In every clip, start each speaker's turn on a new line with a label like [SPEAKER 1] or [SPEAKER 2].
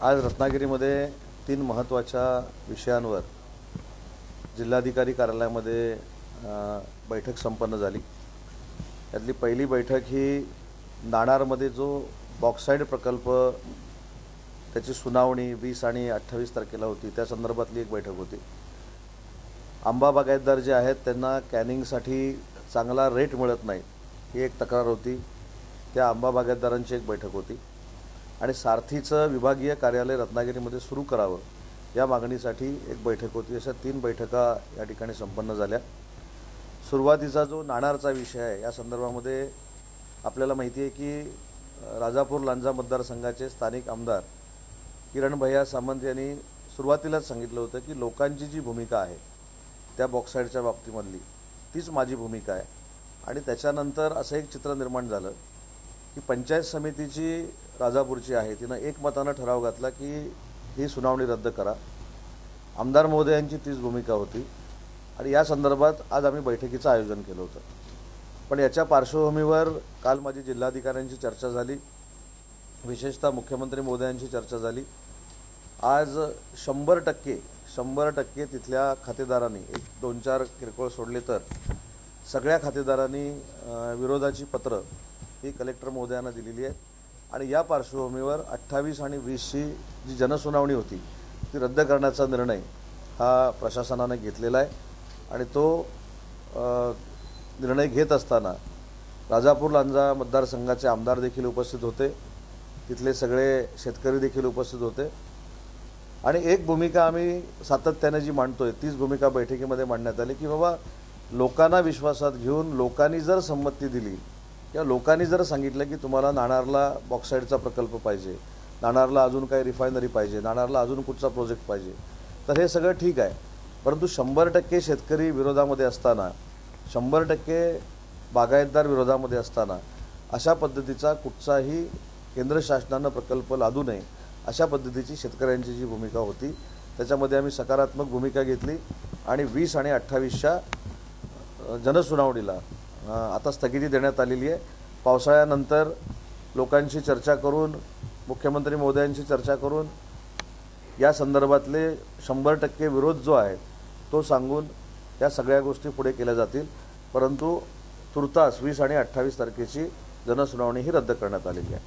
[SPEAKER 1] आज रत्नागिरीमध्ये 3 महत्त्वाच्या विषयांवर जिल्हाधिकारी कार्यालयामध्ये बैठक संपन्न झाली। यातली पहिली बैठक ही नाणारमध्ये जो बॉक्साईड प्रकल्प त्याची सुनावणी 20 आणि 28 तारखेला होती, त्या संदर्भातली एक बैठक होती। आंबा बागायतदार जे आहेत त्यांना कॅनिंगसाठी चांगला रेट मिळत नाही, ही एक तक्रार होती। त्या आंबा बागायतदारांची एक बैठक होती आणि सारथीचं विभागीय कार्यालय रत्नागिरीमध्ये सुरू करावं या मागणीसाठी एक बैठक होती। अशा 3 बैठका या ठिकाणी संपन्न झाल्या। सुरुवातीचा जो नाणारचा विषय आहे या संदर्भामध्ये आपल्याला माहिती आहे की राजापूर लांजा मतदारसंघाचे स्थानिक आमदार किरण भैया सामंत यांनी सुरुवातीलाच सांगितलं होतं की लोकांची जी भूमिका आहे त्या बॉक्साईडच्या बाबतीमधली तीच माझी भूमिका आहे। आणि त्याच्यानंतर असं एक चित्र निर्माण झालं की पंचायत समितीची राजापूरची आहे तिनं एकमतानं ठराव घातला की ही सुनावणी रद्द करा। आमदार महोदयांची तीच भूमिका होती आणि या संदर्भात आज आम्ही बैठकीचं आयोजन केलं होतं। पण याच्या पार्श्वभूमीवर काल माझी जिल्हाधिकाऱ्यांची चर्चा झाली, विशेषतः मुख्यमंत्री महोदयांची चर्चा झाली। आज 100% तिथल्या खातेदारांनी, एक 2-4 किरकोळ सोडले तर सगळ्या खातेदारांनी विरोधाची पत्र ही कलेक्टर महोदयांना दिलेली आहे। आणि या पार्श्वभूमीवर 28 आणि 20ची जी जनसुनावणी होती ती रद्द करण्याचा निर्णय हा प्रशासनाने घेतलेला आहे। आणि तो निर्णय घेत असताना राजापूर लांजा मतदारसंघाचे आमदार देखील उपस्थित होते, तिथले सगळे शेतकरी देखील उपस्थित होते। आणि एक भूमिका आम्ही सातत्याने जी मांडतोय तीच भूमिका बैठकीमध्ये मांडण्यात आली की बाबा लोकांना विश्वासात घेऊन लोकांनी जर संमती दिली किंवा लोकांनी जर सांगितलं की तुम्हाला नाणारला बॉक्साईडचा प्रकल्प पाहिजे, नाणारला अजून काही रिफायनरी पाहिजे, नाणारला अजून कुठचा प्रोजेक्ट पाहिजे, तर हे सगळं ठीक आहे। परंतु 100% शेतकरी विरोधामध्ये असताना, 100% बागायतदार विरोधामध्ये असताना अशा पद्धतीचा कुठचाही केंद्र शासनानं प्रकल्प लादू नये अशा पद्धतीची शेतकऱ्यांची जी भूमिका होती त्याच्यामध्ये आम्ही सकारात्मक भूमिका घेतली। आणि 20 आणि 28च्या जनसुनावणीला आता स्थगिती देण्यात आलेली आहे। पावसाळ्यानंतर लोकांशी चर्चा करून, मुख्यमंत्री महोदयांशी चर्चा करून या संदर्भातले 100% विरोध जो आहे तो सांगून या सगळ्या गोष्टी पुढे केल्या जातील। परंतु तुर्तास 20 आणि 28 तारखेची जनसुनावणी ही रद्द करण्यात आलेली आहे।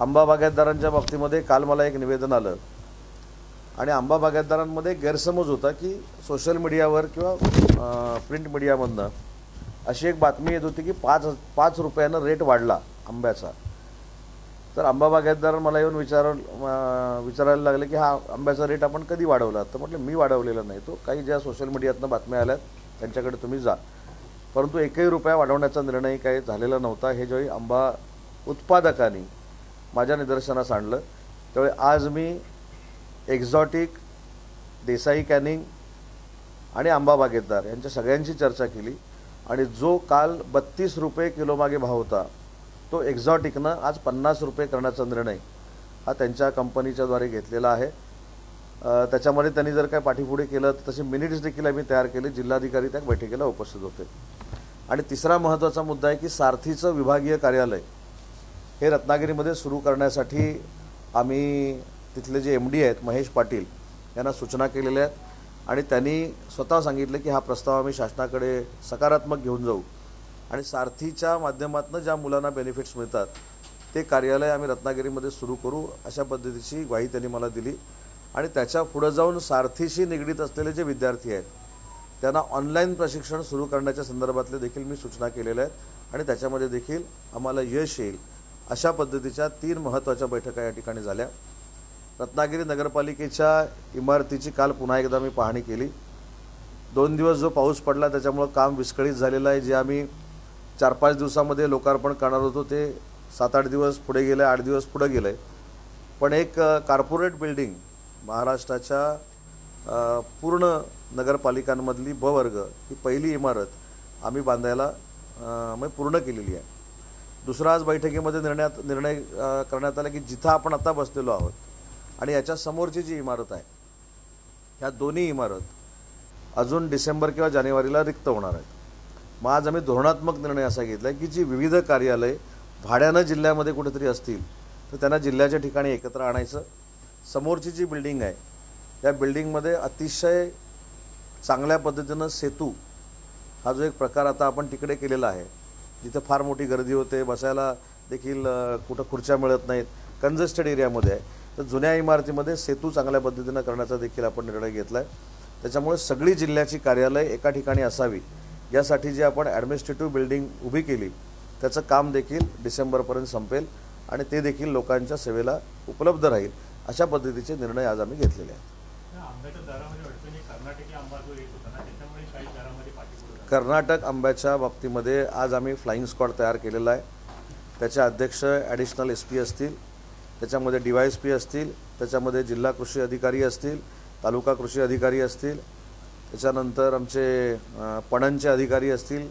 [SPEAKER 1] आंबा बागायतदारांच्या बाबतीमध्ये काल मला एक निवेदन आलं आणि आंबा बागायतदारांमध्ये गैरसमज होता की सोशल मीडियावर किंवा प्रिंट मीडियामधनं अशी एक बातमी येत होती की 5 रुपयानं रेट वाढला आंब्याचा। तर आंबा बागायतदार मला येऊन विचारायला लागले की हा आंब्याचा रेट आपण कधी वाढवला? तर म्हटलं मी वाढवलेला नाही, तो काही ज्या सोशल मीडियातनं बातम्या आल्यात त्यांच्याकडे तुम्ही जा। परंतु 1ही रुपया वाढवण्याचा निर्णय काही झालेला नव्हता। हे ज्यावेळी आंबा उत्पादकांनी माझ्या निदर्शनास आणलं त्यावेळी आज मी एक्झॉटिक, देसाई कॅनिंग आणि आंबा बागायतदार यांच्या सगळ्यांची चर्चा केली आणि जो काल 32 रुपये किलो मागे भाव होता तो एक्झॉटिकनं आज 50 रुपये करण्याचा निर्णय हा त्यांच्या कंपनीच्याद्वारे घेतलेला आहे। त्याच्यामध्ये त्यांनी जर काय पाठीपुढे केलं तर तसे मिनिट्स देखील आम्ही तयार केले। जिल्हाधिकारी त्या बैठकीला उपस्थित होते। आणि तिसरा महत्त्वाचा मुद्दा आहे की सारथीचं विभागीय कार्यालय हे रत्नागिरीमध्ये सुरू करण्यासाठी आम्ही तिथले जे MD आहेत महेश पाटील यांना सूचना केलेल्या आहेत आणि त्यांनी स्वतः सांगितलं की हा प्रस्ताव आम्ही शासनाकडे सकारात्मक घेऊन जाऊ आणि सारथीच्या माध्यमातून ज्या मुलांना बेनिफिट्स मिळतात ते कार्यालय आम्ही रत्नागिरीमध्ये सुरू करू अशा पद्धतीची ग्वाही त्यांनी मला दिली। आणि त्याच्या पुढे जाऊन सारथीशी निगडीत असलेले जे विद्यार्थी आहेत त्यांना ऑनलाईन प्रशिक्षण सुरू करण्याच्या संदर्भातले देखील मी सूचना केलेल्या आहेत आणि त्याच्यामध्ये देखील आम्हाला यश येईल अशा पद्धतीच्या 3 महत्त्वाच्या बैठका या ठिकाणी झाल्या। रत्नागिरी नगरपालिकेच्या इमारतीची काल पुन्हा एकदा मी पाहणी केली। 2 दिवस जो पाऊस पडला त्याच्यामुळे काम विस्कळीत झालेलं आहे। जे आम्ही 4-5 दिवसामध्ये लोकार्पण करणार होतो ते 7-8 दिवस पुढे गेलं, 8 दिवस पुढे गेलं आहे। पण एक कॉर्पोरेट बिल्डिंग महाराष्ट्राच्या पूर्ण नगरपालिकांमधली ब वर्ग ही पहिली इमारत आम्ही बांधायला पूर्ण केलेली आहे। दुसरा आज बैठकीमध्ये निर्णय करण्यात आला की जिथं आपण आता बसलेलो आहोत आणि याच्या समोरची जी इमारत आहे ह्या दोन्ही इमारत अजून डिसेंबर किंवा जानेवारीला रिक्त होणार आहेत। मग आज आम्ही धोरणात्मक निर्णय असा घेतला की जी विविध कार्यालय भाड्यानं जिल्ह्यामध्ये कुठेतरी असतील तर त्यांना जिल्ह्याच्या ठिकाणी एकत्र आणायचं. समोरची जी बिल्डिंग आहे या बिल्डिंगमध्ये अतिशय चांगल्या पद्धतीनं सेतू हा जो एक प्रकार आता आपण तिकडे केलेला आहे, जिथे फार मोठी गर्दी होते, बसायला देखील कुठं खुर्च्या मिळत नाहीत, कंजेस्टेड एरियामध्ये आहे, तर जुन्या इमारतीमध्ये सेतू चांगल्या पद्धतीनं करण्याचा देखील आपण निर्णय घेतला आहे. त्याच्यामुळे सगळी जिल्ह्याची कार्यालय एका ठिकाणी असावी यासाठी जी आपण ॲडमिनिस्ट्रेटिव्ह बिल्डिंग उभी केली त्याचं काम देखील डिसेंबरपर्यंत संपेल आणि ते देखील लोकांच्या सेवेला उपलब्ध राहील अशा पद्धतीचे निर्णय आज आम्ही घेतलेले आहेत. कर्नाटक आंब्याच्या बाबतीमध्ये आज आम्ही फ्लाइंग स्क्वॉड तयार केलेला आहे. त्याचे अध्यक्ष ॲडिशनल SP असतील, त्याच्यामध्ये DYSP असतील, त्याच्यामध्ये जिल्हा कृषी अधिकारी असतील, तालुका कृषी अधिकारी असतील, त्याच्यानंतर आमचे पणनचे अधिकारी असतील,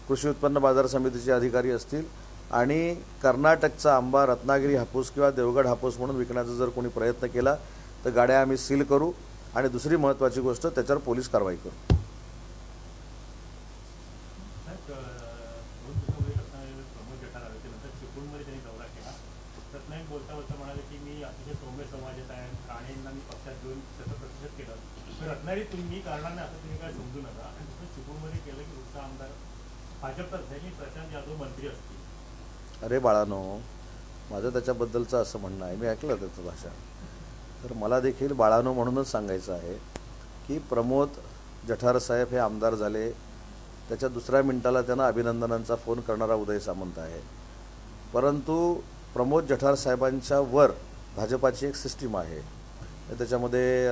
[SPEAKER 1] कृषी उत्पन्न बाजार समितीचे अधिकारी असतील आणि कर्नाटकचा आंबा रत्नागिरी हापूस किंवा देवगड हापूस म्हणून विकण्याचा जर कोणी प्रयत्न केला तर गाड्या आम्ही सील करू आणि दुसरी महत्त्वाची गोष्ट त्याच्यावर पोलीस कारवाई करू.
[SPEAKER 2] रत्नागिरी तुम्ही करणार नाही असं तुम्ही काय समजू नका आणि चिपळूणमध्ये केलं की दुसरा आमदार भाजपचाच आहे की प्रशांत यादव मंत्री असतील.
[SPEAKER 1] अरे बाळानो, माझं त्याच्याबद्दलचं असं म्हणणं आहे, मी ऐकलं त्याचं भाषण, तर मला देखील बाळानो म्हणूनच सांगायचं आहे की प्रमोद जठार साहेब हे आमदार झाले, त्याच्या दुसऱ्या मिनिटाला त्यांना अभिनंदनांचा फोन करणारा उदय सामंत आहे. परंतु प्रमोद जठार साहेबांच्या वर भाजपाची एक सिस्टीम आहे. त्याच्यामध्ये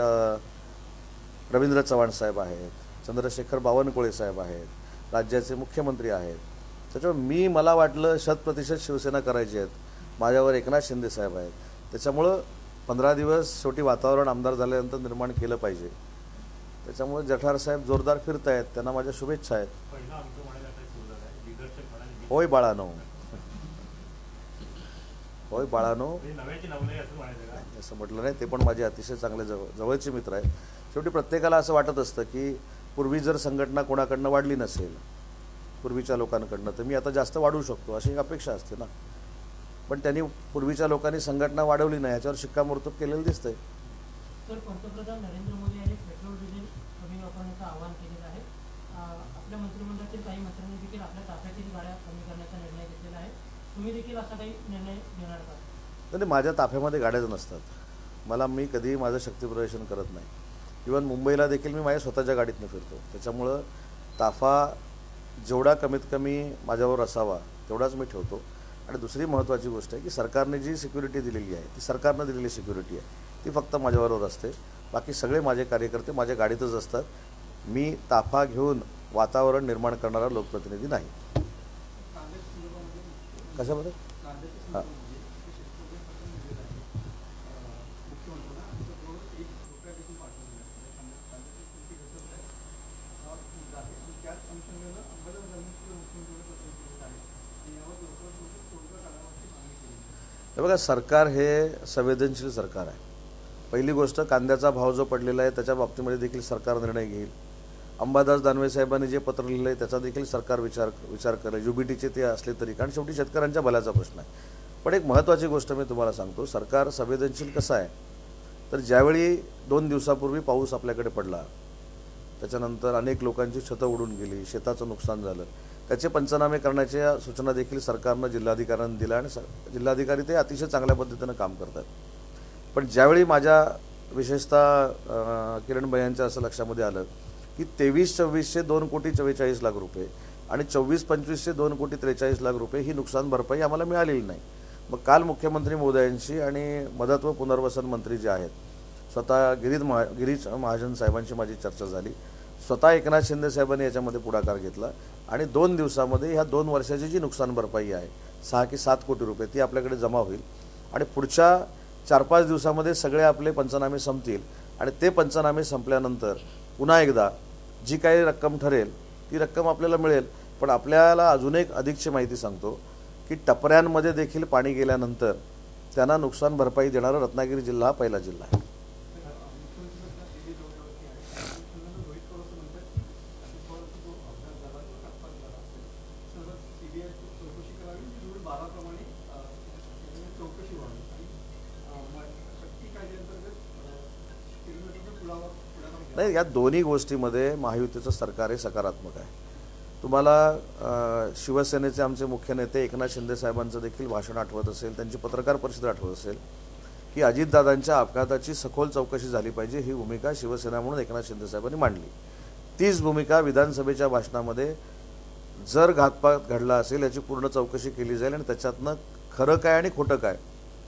[SPEAKER 1] रवींद्र चव्हाण साहेब आहेत, चंद्रशेखर बावनकुळे साहेब आहेत, राज्याचे मुख्यमंत्री आहेत. त्याच्यामुळे मला वाटलं 100% शिवसेना करायची आहेत, माझ्यावर एकनाथ शिंदे साहेब आहेत. त्याच्यामुळं 15 दिवस शेवटी वातावरण आमदार झाल्यानंतर निर्माण केलं पाहिजे. त्याच्यामुळे जठार साहेब जोरदार फिरत आहेत, त्यांना माझ्या शुभेच्छा आहेत. होय बाळानो, होय बाळानो, असं म्हटलं नाही, ते पण माझे अतिशय चांगले जवळचे मित्र आहेत. शेवटी प्रत्येकाला असं वाटत असतं की पूर्वी जर संघटना कोणाकडनं वाढली नसेल पूर्वीच्या लोकांकडनं तर मी आता जास्त वाढवू शकतो अशी एक अपेक्षा असते ना. पण त्यांनी पूर्वीच्या लोकांनी संघटना वाढवली नाही याच्यावर शिक्कामोर्तब केलेलं दिसतंय.
[SPEAKER 3] तर पंतप्रधान नरेंद्र मोदी यांनी पेट्रोल डिझेल कमी वापरण्याचं आवाहन केलेलं आहे. आपल्या मंत्रिमंडळातील काही मंत्र्यांनी देखील आपल्या ताफ्यातील गाड्या कमी करण्याचा निर्णय घेतलेला आहे. तुम्ही देखील असा काही निर्णय घेणार का?
[SPEAKER 1] नाही, माझ्या ताफ्यामध्ये गाड्याच नसतात. मी कधीही माझं शक्तीप्रदर्शन करत नाही. इवन मुंबईला देखील मी माझ्या स्वतःच्या गाडीतनं फिरतो. त्याच्यामुळं ताफा जेवढा कमीत कमी माझ्यावर असावा तेवढाच मी ठेवतो. आणि दुसरी महत्त्वाची गोष्ट आहे की सरकारने जी सिक्युरिटी दिलेली आहे ती सरकारनं दिलेली सिक्युरिटी आहे, ती फक्त माझ्याबरोबर असते. बाकी सगळे माझे कार्यकर्ते माझ्या गाडीतच असतात. मी ताफा घेऊन वातावरण निर्माण करणारा लोकप्रतिनिधी नाही. कशामध्ये? हां, हे बघा, सरकार हे संवेदनशील सरकार आहे. पहिली गोष्ट, कांद्याचा भाव जो पडलेला आहे त्याच्या बाबतीमध्ये देखील सरकार निर्णय घेईल. अंबादास दानवे साहेबांनी जे पत्र लिहिलं आहे त्याचा देखील सरकार विचार करेल. UBTचे ते असले तरी, कारण शेवटी शेतकऱ्यांच्या भल्याचा प्रश्न आहे. पण एक महत्त्वाची गोष्ट मी तुम्हाला सांगतो, सरकार संवेदनशील कसं आहे तर ज्यावेळी 2 दिवसापूर्वी पाऊस आपल्याकडे पडला, त्याच्यानंतर अनेक लोकांची छतं उडून गेली, शेताचं नुकसान झालं, त्याचे पंचनामे करण्याच्या सूचना देखील सरकारनं जिल्हाधिकाऱ्यांना दिल्या आणि जिल्हाधिकारी ते अतिशय चांगल्या पद्धतीनं काम करतात. पण ज्यावेळी माझ्या विशेषतः किरणबाई यांच्या असं लक्षामध्ये आलं की 23-24चे 2,44,00,000 रुपये आणि 24-25चे 2,43,00,000 रुपये ही नुकसान भरपाई आम्हाला मिळालेली नाही. मग काल मुख्यमंत्री महोदयांशी आणि मदत व पुनर्वसन मंत्री जे आहेत स्वतः गिरीश महाजन साहेबांशी माझी चर्चा झाली. स्वतः एकनाथ शिंदे साहेबांनी याच्यामध्ये पुढाकार घेतला आणि 2 दिवसामध्ये ह्या 2 वर्षाची जी नुकसान भरपाई आहे 6 की 7 कोटी रुपये ती आपल्याकडे जमा होईल आणि पुढच्या 4-5 दिवसामध्ये सगळे आपले पंचनामे संपतील आणि ते पंचनामे संपल्यानंतर पुन्हा एकदा जी काही रक्कम ठरेल ती रक्कम आपल्याला मिळेल. पण आपल्याला अजून एक अधिकची माहिती सांगतो की टपऱ्यांमध्ये देखील पाणी गेल्यानंतर त्यांना नुकसान भरपाई देणारा रत्नागिरी जिल्हा हा पहिला जिल्हा आहे. नाही, या दोन्ही गोष्टीमध्ये महायुतीचं सरकार हे सकारात्मक आहे. तुम्हाला शिवसेनेचे आमचे मुख्य नेते एकनाथ शिंदे साहेबांचं देखील भाषण आठवत असेल, त्यांची पत्रकार परिषद आठवत असेल की अजितदादांच्या अपघाताची सखोल चौकशी झाली पाहिजे, ही भूमिका शिवसेना म्हणून एकनाथ शिंदे साहेबांनी मांडली. तीच भूमिका विधानसभेच्या भाषणामध्ये जर घातपात घडला असेल याची पूर्ण चौकशी केली जाईल आणि त्याच्यातनं खरं काय आणि खोटं काय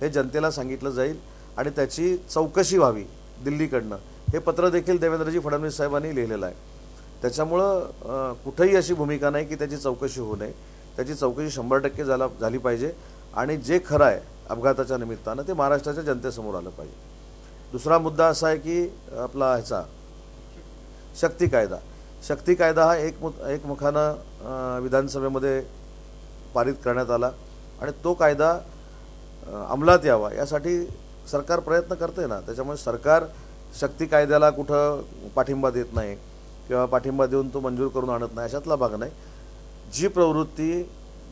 [SPEAKER 1] हे जनतेला सांगितलं जाईल आणि त्याची चौकशी व्हावी दिल्लीकडनं, हे पत्र देखील देवेंद्रजी फडणवीस साहेबांनी लिहिलेलं आहे. त्याच्यामुळं कुठेही अशी भूमिका नाही की त्याची चौकशी होऊ नये. त्याची चौकशी 100% झाली पाहिजे आणि जे खरं आहे अपघाताच्या निमित्तानं ते महाराष्ट्राच्या जनतेसमोर आलं पाहिजे. दुसरा मुद्दा असा आहे की आपला ह्याचा शक्ती कायदा हा एकमुखानं विधानसभेमध्ये पारित करण्यात आला आणि तो कायदा अंमलात यावा यासाठी सरकार प्रयत्न करते ना. त्याच्यामुळे सरकार शक्ती कायद्याला कुठं पाठिंबा देत नाही किंवा पाठिंबा देऊन तो मंजूर करून आणत नाही, अशातला भाग नाही. जी प्रवृत्ती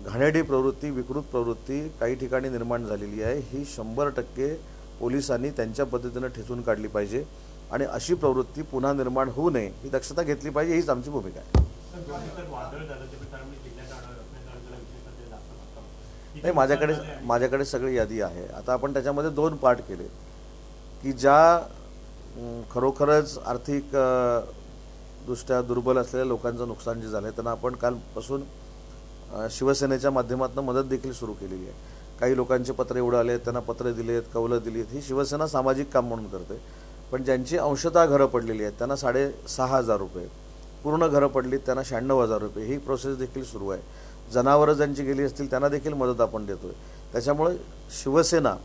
[SPEAKER 1] घाणेरडी प्रवृत्ती, विकृत प्रवृत्ती काही ठिकाणी निर्माण झालेली आहे, ही 100% पोलिसांनी त्यांच्या पद्धतीनं ठेचून काढली पाहिजे आणि अशी प्रवृत्ती पुन्हा निर्माण होऊ नये ही दक्षता घेतली पाहिजे, हीच आमची भूमिका आहे. नाही, माझ्याकडे सगळी यादी आहे. आता आपण त्याच्यामध्ये 2 पार्ट केले की ज्या खरोखरच आर्थिक दृष्ट्या दुर्बल असलेल्या लोकांचं नुकसान जे झालं त्यांना आपण कालपासून शिवसेनेच्या माध्यमातून मदत देखील सुरू केलेली आहे. काही लोकांचे पत्रे उडाले, त्यांना पत्रे दिलेत, कौलं दिलीत, ही शिवसेना सामाजिक काम म्हणून करते. पण ज्यांची अंशतः घरं पडलेली आहेत त्यांना 6,500 रुपये, पूर्ण घरं पडलीत त्यांना 96,000 रुपये, ही प्रोसेस देखील सुरू आहे. जनावरं ज्यांची गेली असतील त्यांना देखील मदत आपण देतोय. त्याच्यामुळे शिवसेना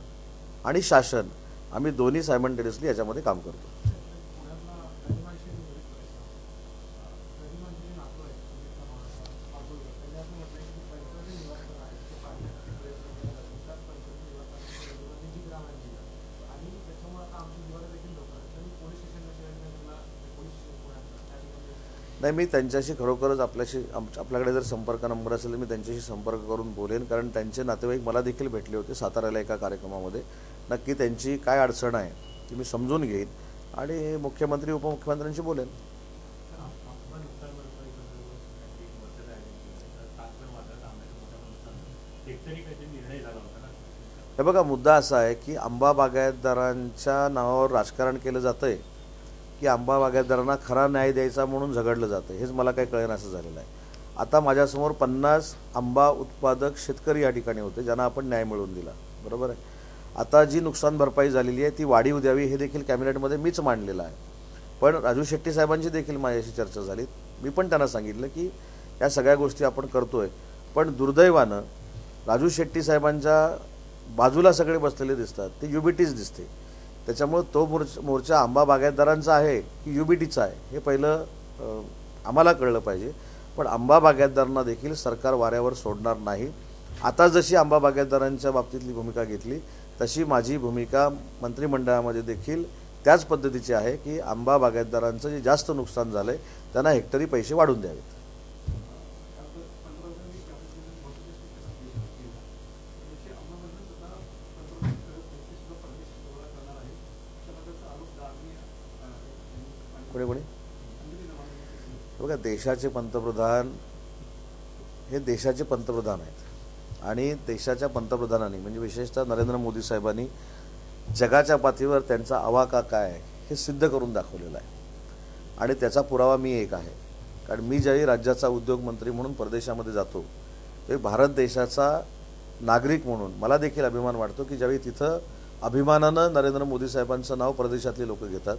[SPEAKER 1] आणि शासन आम्ही दोन्ही सायमल्टेनियसली याच्यामध्ये काम करतो. नाही, मी त्यांच्याशी खरोखरच आपल्याकडे जर संपर्क नंबर असेल तर मी त्यांच्याशी संपर्क करून बोलेन, कारण त्यांचे नातेवाईक मला देखील भेटले होते साताऱ्याला एका कार्यक्रमामध्ये. नक्की त्यांची काय अडचण आहे ती मी समजून घेईन आणि मुख्यमंत्री उपमुख्यमंत्र्यांशी बोलेन. हे बघा, मुद्दा असा आहे की आंबा बागायतदारांच्या नावावर राजकारण केलं जातं आहे की आंबा बागायतदारांना खरा न्याय द्यायचा म्हणून झगडलं जातं, हेच मला काही कळेना असं झालेलं आहे. आता माझ्यासमोर 50 आंबा उत्पादक शेतकरी या ठिकाणी होते ज्यांना आपण न्याय मिळवून दिला, बरोबर आहे. आता जी नुकसान भरपाई झालेली आहे ती वाढीव द्यावी हे देखील कॅबिनेटमध्ये मीच मांडलेलं आहे. पण राजू शेट्टी साहेबांची देखील माझ्याशी चर्चा झाली. मी पण त्यांना सांगितलं की या सगळ्या गोष्टी आपण करतोय, पण दुर्दैवानं राजू शेट्टी साहेबांच्या बाजूला सगळे बसलेले दिसतात, ते युबीटीच दिसते. त्याच्यामुळे तो मोर्चा आंबा बागायतदारांचा आहे की युबीटीचा आहे हे पहिलं आम्हाला कळलं पाहिजे. पण आंबा बागायतदारांना देखील सरकार वाऱ्यावर सोडणार नाही. आता जशी आंबा बागायतदारांच्या बाबतीतली भूमिका घेतली तशी माझी भूमिका मंत्रिमंडळामध्ये देखील त्याच पद्धतीची आहे की आंबा बागायतदारांचं जे जास्त नुकसान झालं आहे त्यांना हेक्टरी पैसे वाढून द्यावेत. कोणी बघा, देशाचे पंतप्रधान हे देशाचे पंतप्रधान आहेत आणि देशाच्या पंतप्रधानांनी म्हणजे विशेषतः नरेंद्र मोदी साहेबांनी जगाच्या पातळीवर त्यांचा आवाका काय आहे हे सिद्ध करून दाखवलेलं आहे आणि त्याचा पुरावा मी एक आहे. कारण मी ज्यावेळी राज्याचा उद्योगमंत्री म्हणून परदेशामध्ये जातो ते भारत देशाचा नागरिक म्हणून मला देखील अभिमान वाटतो की ज्यावेळी तिथं अभिमानानं नरेंद्र मोदी साहेबांचं नाव परदेशातले लोक घेतात.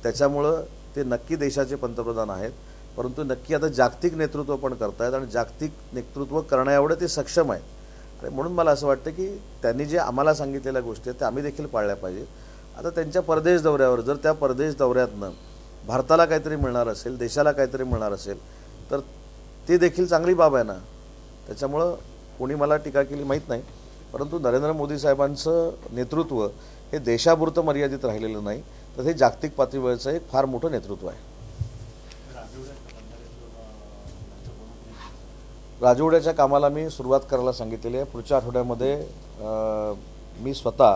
[SPEAKER 1] त्याच्यामुळं ते नक्की देशाचे पंतप्रधान आहेत, परंतु नक्की आता जागतिक नेतृत्व पण करतायत आणि जागतिक नेतृत्व करण्याएवढं ते सक्षम आहेत. आणि म्हणून मला असं वाटतं की त्यांनी जे आम्हाला सांगितलेल्या गोष्टी आहेत त्या आम्ही देखील पाळल्या पाहिजेत. आता त्यांच्या परदेश दौऱ्यावर जर त्या परदेश दौऱ्यातनं भारताला काहीतरी मिळणार असेल, देशाला काहीतरी मिळणार असेल तर ते देखील चांगली बाब आहे ना. त्याच्यामुळं कोणी मला टीका केली माहीत नाही, परंतु नरेंद्र मोदी साहेबांचं नेतृत्व हे देशापुरतं मर्यादित राहिलेलं नाही, तर हे जागतिक पातळीवरचं एक फार मोठं नेतृत्व आहे. राजवाड्याच्या कामाला मी सुरुवात करायला सांगितलेली आहे. पुढच्या आठवड्यामध्ये मी स्वतः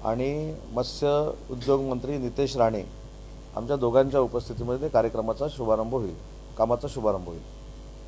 [SPEAKER 1] आणि मत्स्य उद्योग मंत्री नितेश राणे आमच्या दोघांच्या उपस्थितीमध्ये कार्यक्रमाचा शुभारंभ होईल, कामाचा शुभारंभ होईल.